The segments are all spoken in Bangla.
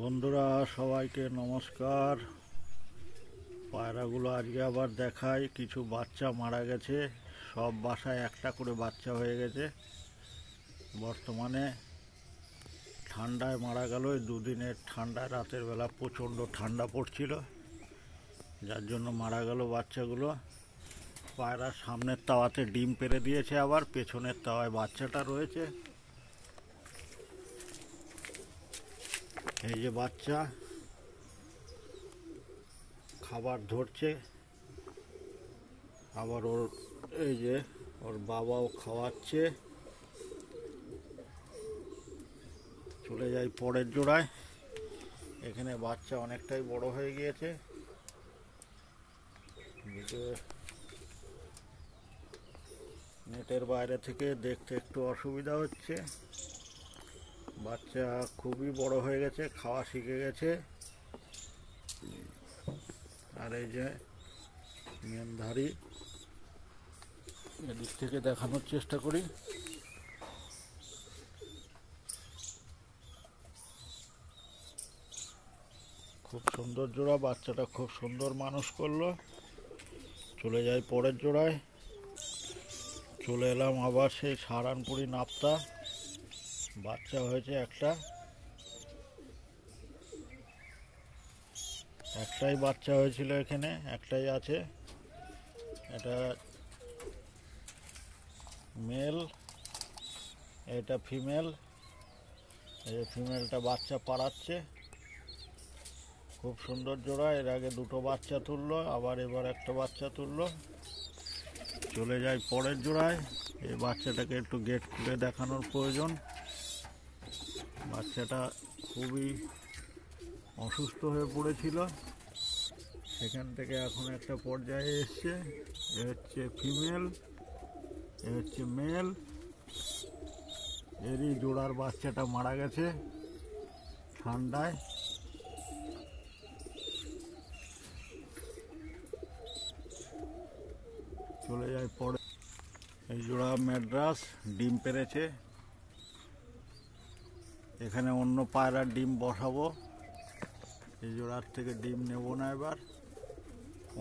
বন্ধুরা সবাইকে নমস্কার। পায়রাগুলো আজকে আবার দেখাই। কিছু বাচ্চা মারা গেছে, সব বাসায় একটা করে বাচ্চা হয়ে গেছে। বর্তমানে ঠান্ডায় মারা গেল। এই দুদিনের ঠান্ডায় রাতের বেলা প্রচণ্ড ঠান্ডা পড়ছিল, যার জন্য মারা গেল বাচ্চাগুলো। পায়রার সামনের তাওয়াতে ডিম পেড়ে দিয়েছে, আবার পেছনের তাওয়ায় বাচ্চাটা রয়েছে। এই যে বাচ্চা খাবার ধরছে, আবার এই যে ওর বাবাও খাওয়াচ্ছে। চলে যাই পরের জোড়ায়। এখানে বাচ্চা অনেকটাই বড় হয়ে গিয়েছে, নেটের বাইরে থেকে দেখতে একটু অসুবিধা হচ্ছে। বাচ্চা খুবই বড় হয়ে গেছে, খাওয়া শিখে গেছে। আর এই যে মেনধারী, এদিক থেকে দেখানোর চেষ্টা করি। খুব সুন্দর জোড়া, বাচ্চাটা খুব সুন্দর মানুষ করলো। চলে যাই পরের জোড়ায়। চলে এলাম আবার সেই সাহারানপুরি নাপ্তা। বাচ্চা হয়েছে একটাই বাচ্চা হয়েছিল, এখানে একটাই আছে। এটা মেল, এটা ফিমেল। এই ফিমেলটা বাচ্চা পাড়াচ্ছে। খুব সুন্দর জোড়া। এর আগে দুটো বাচ্চা তুললো, আবার এবার একটা বাচ্চা তুললো। চলে যাই পরের জোড়ায়। এই বাচ্চাটাকে একটু গেট খুলে দেখানোর প্রয়োজন। বাচ্চাটা খুবই অসুস্থ হয়ে পড়েছিল, সেখান থেকে এখন একটা পর্যায়ে এসছে। এ হচ্ছে ফিমেল, এ হচ্ছে মেল। এরই জোড়ার বাচ্চাটা মারা গেছে ঠান্ডায়। চলে যায় পরে। এই জোড়া ম্যাড্রাস, ডিম পেড়েছে। এখানে অন্য পায়রার ডিম বসাবো। এই জোড়ার থেকে ডিম নেব না, এবার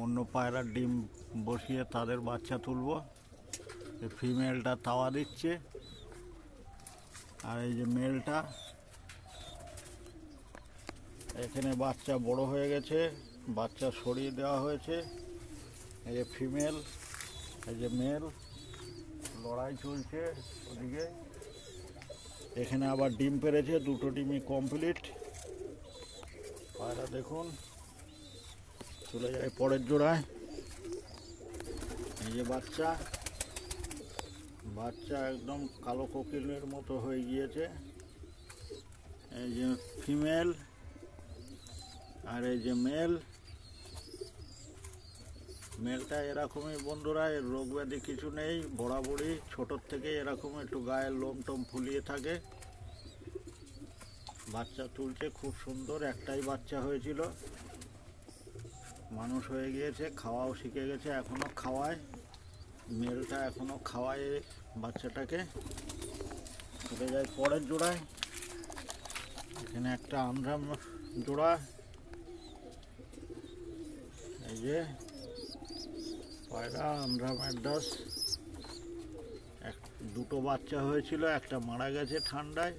অন্য পায়রার ডিম বসিয়ে তাদের বাচ্চা তুলব। এই ফিমেলটা তাওয়া দিচ্ছে, আর এই যে মেলটা, এখানে বাচ্চা বড় হয়ে গেছে, বাচ্চা সরিয়ে দেওয়া হয়েছে। এই যে ফিমেল, এই যে মেল, লড়াই চলছে ওদিকে। এখানে আবার ডিম পেড়েছে, দুটো ডিমই কমপ্লিট। পায়রা দেখুন। চলে যায় পরের জোড়ায়। এই যে বাচ্চা একদম কালো কোকিলের মতো হয়ে গিয়েছে। এই যে ফিমেল, আর এই যে মেল। মেলটা এরকমই বন্ধুরা, এর রোগ ব্যাধি কিছু নেই, বরাবরই ছোটোর থেকে এরকম একটু গায়ের লোম টোম ফুলিয়ে থাকে। বাচ্চা তুলছে খুব সুন্দর। একটাই বাচ্চা হয়েছিল, মানুষ হয়ে গিয়েছে, খাওয়াও শিখে গেছে, এখনো খাওয়ায়। মেলটা এখনো খাওয়ায় বাচ্চাটাকে। চলে যায় পরের জোড়ায়। এখানে একটা আন্ধ্রা জোড়া। এই যে পায়রা আন্ধ্রা ম্যাড্রাস, দুটো বাচ্চা হয়েছিল, একটা মারা গেছে ঠান্ডায়,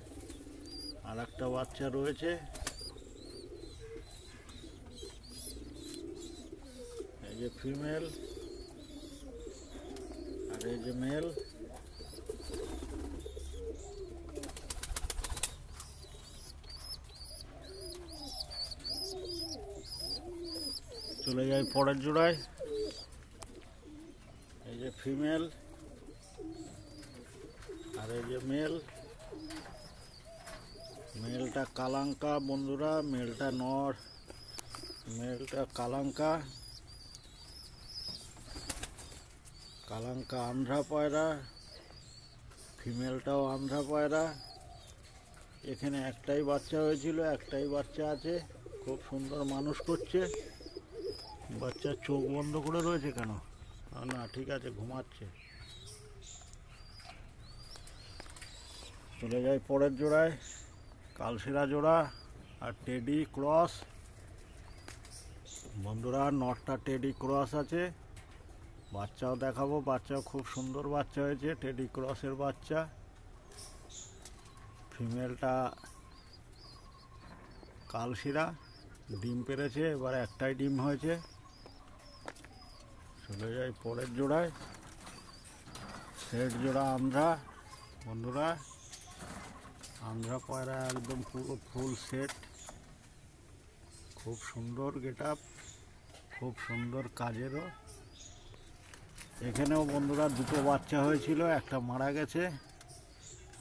আর একটা বাচ্চা রয়েছে। এই যে ফিমেল, আর এই যে মেল। চলে যায় পরের জোড়ায়। এই যে ফিমেল, আর এই যে মেল। মেলটা কালাঙ্কা বন্ধুরা, মেলটা নর, মেলটা কালাঙ্কা আন্ধ্রা পায়রা। ফিমেলটাও আন্ধ্রা পায়রা। এখানে একটাই বাচ্চা হয়েছিল, একটাই বাচ্চা আছে, খুব সুন্দর মানুষ করছে। বাচ্চার চোখ বন্ধ করে রয়েছে কেন? না, ঠিক আছে, ঘুমাচ্ছে। চলে যায় পরের জোড়ায়। কালসেরা জোড়া, আর টেডি ক্রস। বন্ধুরা নটটা টেডি ক্রস আছে, বাচ্চাও দেখাবো। বাচ্চাও খুব সুন্দর বাচ্চা হয়েছে, টেডি ক্রসের বাচ্চা। ফিমেলটা কালশিরা, ডিম পেড়েছে, এবার একটাই ডিম হয়েছে। চলে যাই পরের জোড়ায়। সেট জোড়া আন্ধ্রা। বন্ধুরা আন্ধ্রা পায়রা একদম পুরো ফুল সেট, খুব সুন্দর গেট আপ, খুব সুন্দর কাজেরও। এখানেও বন্ধুরা দুটো বাচ্চা হয়েছিল, একটা মারা গেছে।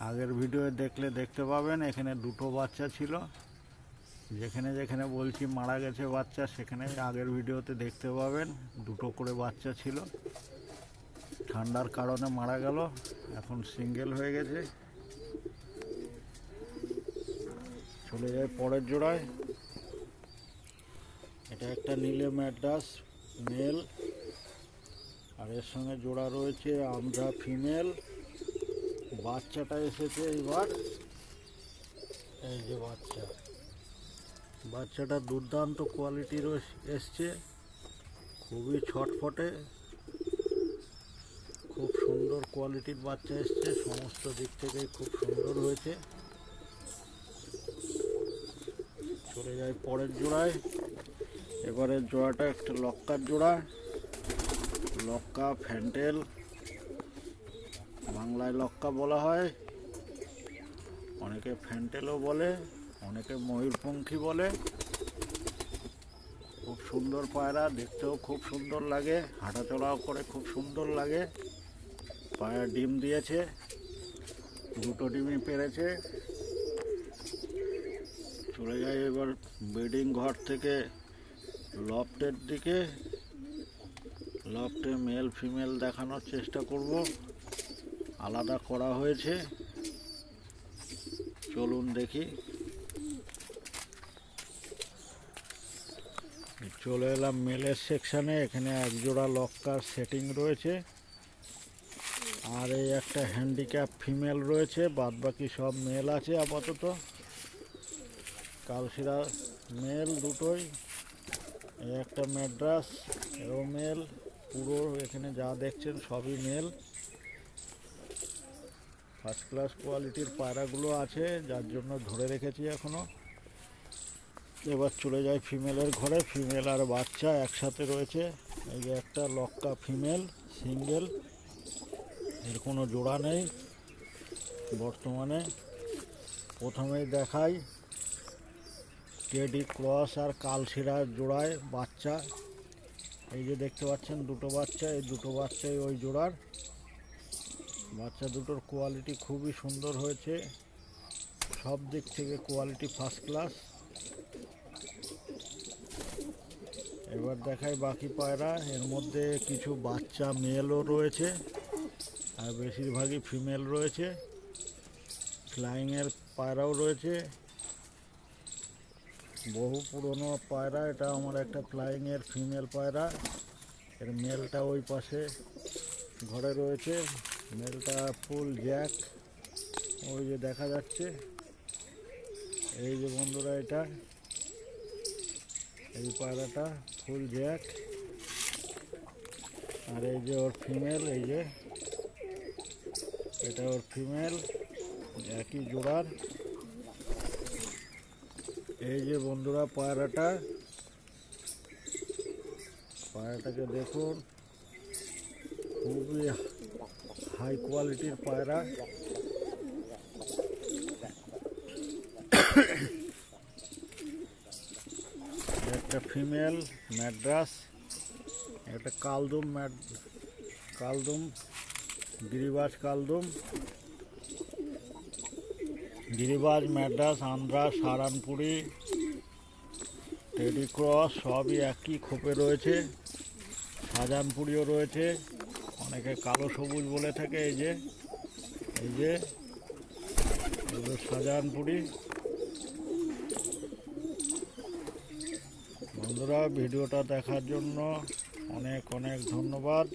আগের ভিডিও দেখলে দেখতে পাবেন এখানে দুটো বাচ্চা ছিল। যেখানে যেখানে বলছি মারা গেছে বাচ্চা, সেখানে আগের ভিডিওতে দেখতে পাবেন দুটো করে বাচ্চা ছিল। ঠান্ডার কারণে মারা গেল, এখন সিঙ্গেল হয়ে গেছে। চলে যায় পরের জোড়ায়। এটা একটা নীলে ম্যাড্রাস মেল, আর এর সঙ্গে জোড়া রয়েছে আন্ধ্রা ফিমেল। বাচ্চাটা এসেছে এবার, এই যে বাচ্চাটা দুর্দান্ত কোয়ালিটির এসছে, খুবই ছটফটে, খুব সুন্দর কোয়ালিটির বাচ্চা এসছে, সমস্ত দিক থেকেই খুব সুন্দর হয়েছে। চলে যায় পরের জোড়ায়। এবারের জোড়াটা একটা লক্কার জোড়া, লক্কা ফ্যান্টেল, বাংলায় লক্কা বলা হয়, অনেকে ফ্যান্টেলও বলে, অনেকে ময়ূরপঙ্খী বলে। খুব সুন্দর পায়রা, দেখতেও খুব সুন্দর লাগে, হাঁটাচলাও করে খুব সুন্দর লাগে। পায়রা ডিম দিয়েছে, দুটো ডিমই পেরেছে। চলে যায় এবার ব্রিডিং ঘর থেকে লফটের দিকে। লফটে মেল ফিমেল দেখানোর চেষ্টা করব, আলাদা করা হয়েছে। চলুন দেখি। চলে এলাম মেলের সেকশানে। এখানে এক জোড়া লক্কার সেটিং রয়েছে, আর এই একটা হ্যান্ডিক্যাপ ফিমেল রয়েছে, বাদ বাকি সব মেল আছে আপাতত। কালশিরা মেল দুটোই। এই একটা ম্যাড্রাস, এও মেল। পুরো এখানে যা দেখছেন সবই মেল। ফার্স্ট ক্লাস কোয়ালিটির পায়রাগুলো আছে, যার জন্য ধরে রেখেছি এখনো। এবার চলে যায় ফিমেলের ঘরে। ফিমেল আর বাচ্চা একসাথে রয়েছে। এই যে একটা লক্কা ফিমেল সিঙ্গেল, এর কোনো জোড়া নেই বর্তমানে। প্রথমেই দেখাই টেডি ক্রস আর কালশিরার জোড়ায় বাচ্চা। এই যে দেখতে পাচ্ছেন দুটো বাচ্চা, এই দুটো বাচ্চাই ওই জোড়ার বাচ্চা। দুটোর কোয়ালিটি খুবই সুন্দর হয়েছে, সব দিক থেকে কোয়ালিটি ফার্স্ট ক্লাস। এবার দেখাই বাকি পায়রা। এর মধ্যে কিছু বাচ্চা মেলও রয়েছে, আর বেশিরভাগই ফিমেল রয়েছে। ফ্লাইংয়ের পায়রাও রয়েছে, বহু পুরনো পায়রা। এটা আমার একটা ফ্লাইংয়ের ফিমেল পায়রা, এর মেলটা ওই পাশে ঘরে রয়েছে। মেলটা ফুল জ্যাক, ওই যে দেখা যাচ্ছে। এই যে বন্ধুরা এটা, এই পায়রাটা ফুল জ্যাক। আর এই যে ওর ফিমেল, এই যে এটা ওর ফিমেল, একই জোড়ার। এই যে বন্ধুরা পায়রাটাকে দেখুন, খুবই হাই কোয়ালিটির পায়রা। একটা ফিমেল ম্যাড্রাস, একটা কালদুম গিরিবাজ গিরিবাজ ম্যাড্রাস, আন্ধ্রা, সারানপুরি, টেডি ক্রস সবই একই খোপে রয়েছে। শাহজাহানপুরিও রয়েছে, অনেকে কালো সবুজ বলে থাকে। এই যে এগুলো শাহজাহানপুরি। বন্ধুরা ভিডিওটা দেখার জন্য অনেক অনেক ধন্যবাদ।